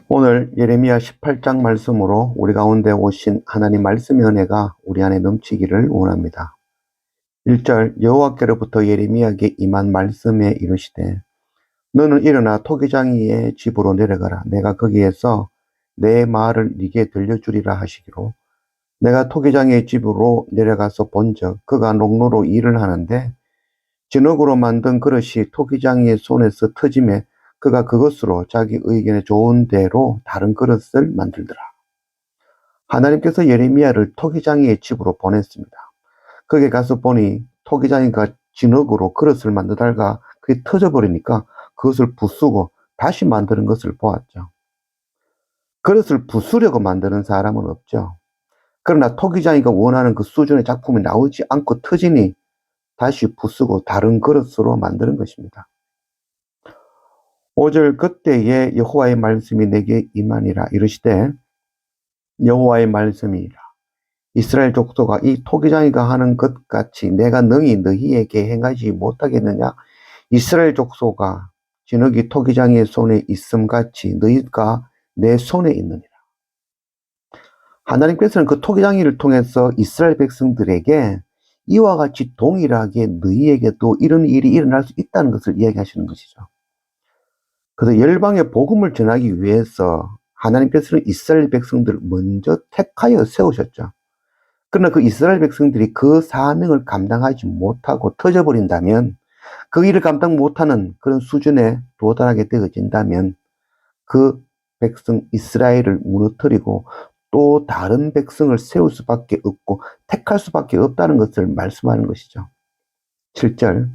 오늘 예레미야 18장 말씀으로 우리 가운데 오신 하나님 말씀의 은혜가 우리 안에 넘치기를 원합니다. 1절 여호와께로부터 예레미야에게 임한 말씀에 이르시되 너는 일어나 토기장이의 집으로 내려가라. 내가 거기에서 내 말을 네게 들려주리라 하시기로 내가 토기장이의 집으로 내려가서 본즉 그가 농로로 일을 하는데 진흙으로 만든 그릇이 토기장이의 손에서 터짐에 그가 그것으로 자기 의견에 좋은 대로 다른 그릇을 만들더라. 하나님께서 예레미야를 토기장이의 집으로 보냈습니다. 거기에 가서 보니 토기장이가 진흙으로 그릇을 만들다가 그게 터져버리니까 그것을 부수고 다시 만드는 것을 보았죠. 그릇을 부수려고 만드는 사람은 없죠. 그러나 토기장이가 원하는 그 수준의 작품이 나오지 않고 터지니 다시 부수고 다른 그릇으로 만드는 것입니다. 5절 그때에 여호와의 말씀이 내게 임하니라 이르시되 여호와의 말씀이라 이스라엘 족속아 이 토기장이가 하는 것 같이 내가 능히 너희에게 행하지 못하겠느냐. 이스라엘 족속아 진흙이 토기장이의 손에 있음 같이 너희가 내 손에 있느니라. 하나님께서는 그 토기장이를 통해서 이스라엘 백성들에게 이와 같이 동일하게 너희에게도 이런 일이 일어날 수 있다는 것을 이야기하시는 것이죠. 그래서 열방의 복음을 전하기 위해서 하나님께서는 이스라엘 백성들을 먼저 택하여 세우셨죠. 그러나 그 이스라엘 백성들이 그 사명을 감당하지 못하고 터져버린다면, 그 일을 감당 못하는 그런 수준에 도달하게 되어진다면 그 백성 이스라엘을 무너뜨리고 또 다른 백성을 세울 수밖에 없고 택할 수밖에 없다는 것을 말씀하는 것이죠. 7절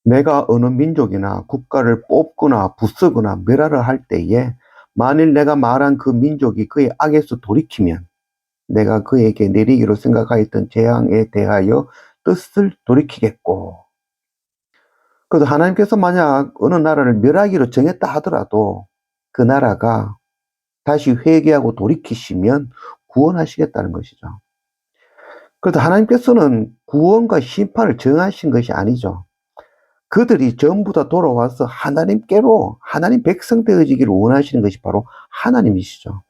내가 어느 민족이나 국가를 뽑거나 부수거나 멸하려 할 때에 만일 내가 말한 그 민족이 그의 악에서 돌이키면 내가 그에게 내리기로 생각하였던 재앙에 대하여 뜻을 돌이키겠고. 그래서 하나님께서 만약 어느 나라를 멸하기로 정했다 하더라도 그 나라가 다시 회개하고 돌이키시면 구원하시겠다는 것이죠. 그래서 하나님께서는 구원과 심판을 정하신 것이 아니죠. 그들이 전부 다 돌아와서 하나님께로 하나님 백성 되어지기를 원하시는 것이 바로 하나님이시죠.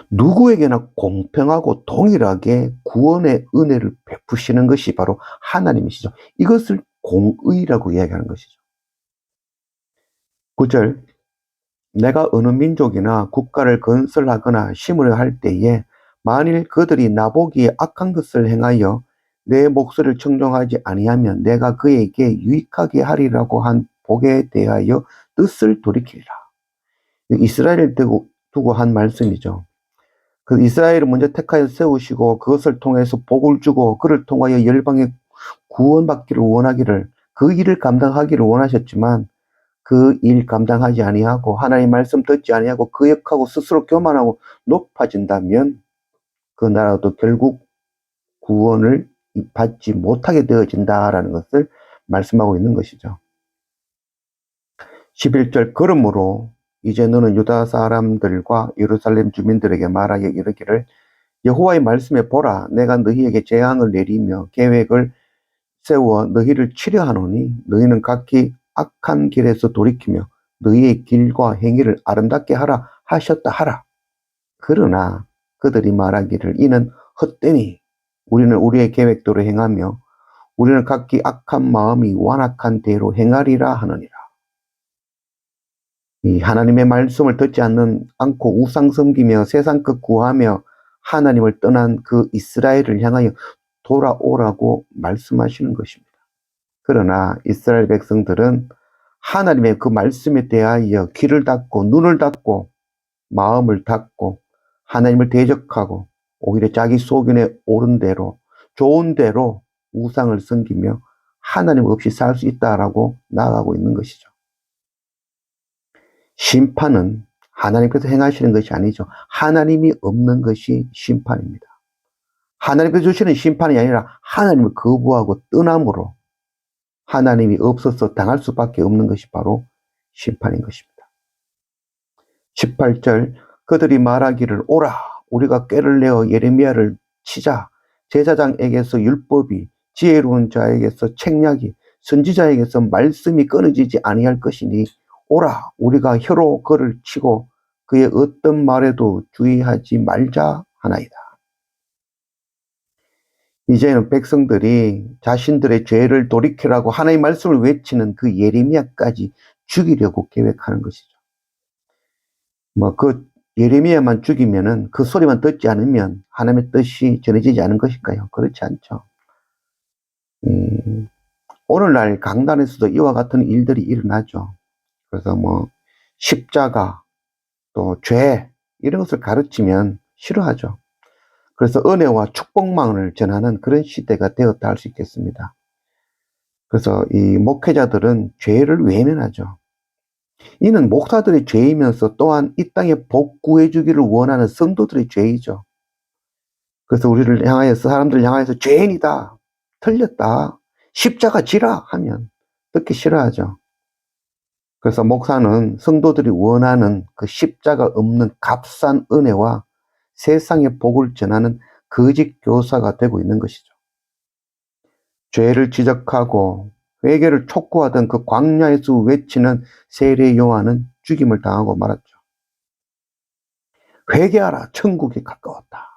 누구에게나 공평하고 동일하게 구원의 은혜를 베푸시는 것이 바로 하나님이시죠. 이것을 공의라고 이야기하는 것이죠. 9절 내가 어느 민족이나 국가를 건설하거나 심으려 할 때에 만일 그들이 나보기에 악한 것을 행하여 내 목소리를 청종하지 아니하면 내가 그에게 유익하게 하리라고 한 복에 대하여 뜻을 돌이키리라. 이스라엘을 두고 한 말씀이죠. 그 이스라엘을 먼저 택하여 세우시고 그것을 통해서 복을 주고 그를 통하여 열방에 구원받기를 원하기를, 그 일을 감당하기를 원하셨지만 그 일 감당하지 아니하고 하나님의 말씀 듣지 아니하고 거역하고 스스로 교만하고 높아진다면 그 나라도 결국 구원을 받지 못하게 되어진다라는 것을 말씀하고 있는 것이죠. 11절 그러므로 이제 너는 유다 사람들과 예루살렘 주민들에게 말하여 이르기를 여호와의 말씀에 보라 내가 너희에게 재앙을 내리며 계획을 세워 너희를 치려 하노니 너희는 각기 악한 길에서 돌이키며 너희의 길과 행위를 아름답게 하라 하셨다 하라. 그러나 그들이 말하기를 이는 헛되니 우리는 우리의 계획대로 행하며 우리는 각기 악한 마음이 완악한 대로 행하리라 하느니라. 이 하나님의 말씀을 듣지 않고 우상 섬기며 세상 것 구하며 하나님을 떠난 그 이스라엘을 향하여 돌아오라고 말씀하시는 것입니다. 그러나 이스라엘 백성들은 하나님의 그 말씀에 대하여 귀를 닫고 눈을 닫고 마음을 닫고 하나님을 대적하고 오히려 자기 소견에 옳은 대로 좋은 대로 우상을 섬기며 하나님 없이 살 수 있다라고 나아가고 있는 것이죠. 심판은 하나님께서 행하시는 것이 아니죠. 하나님이 없는 것이 심판입니다. 하나님께서 주시는 심판이 아니라 하나님을 거부하고 떠남으로 하나님이 없어서 당할 수밖에 없는 것이 바로 심판인 것입니다. 18절 그들이 말하기를 오라 우리가 꾀를 내어 예레미야를 치자. 제사장에게서 율법이 지혜로운 자에게서 책략이 선지자에게서 말씀이 끊어지지 아니할 것이니 오라 우리가 혀로 그를 치고 그의 어떤 말에도 주의하지 말자 하나이다. 이제는 백성들이 자신들의 죄를 돌이키라고 하나님의 말씀을 외치는 그 예레미야까지 죽이려고 계획하는 것이죠. 그 예레미야만 죽이면은 그 소리만 듣지 않으면 하나님의 뜻이 전해지지 않은 것일까요? 그렇지 않죠. 오늘날 강단에서도 이와 같은 일들이 일어나죠. 그래서 십자가 또 죄 이런 것을 가르치면 싫어하죠. 그래서 은혜와 축복만을 전하는 그런 시대가 되었다 할 수 있겠습니다. 그래서 이 목회자들은 죄를 외면하죠. 이는 목사들의 죄이면서 또한 이 땅에 복 구해주기를 원하는 성도들의 죄이죠. 그래서 우리를 향하여서 사람들을 향하여서 죄인이다, 틀렸다, 십자가 지라 하면 듣기 싫어하죠. 그래서 목사는 성도들이 원하는 그 십자가 없는 값싼 은혜와 세상의 복을 전하는 거짓 교사가 되고 있는 것이죠. 죄를 지적하고 회개를 촉구하던 그 광야에서 외치는 세례 요한은 죽임을 당하고 말았죠. 회개하라, 천국이 가까웠다.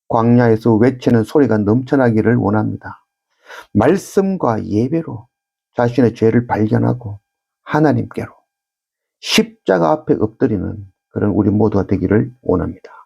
광야에서 외치는 소리가 넘쳐나기를 원합니다. 말씀과 예배로 자신의 죄를 발견하고 하나님께로 십자가 앞에 엎드리는 그런 우리 모두가 되기를 원합니다.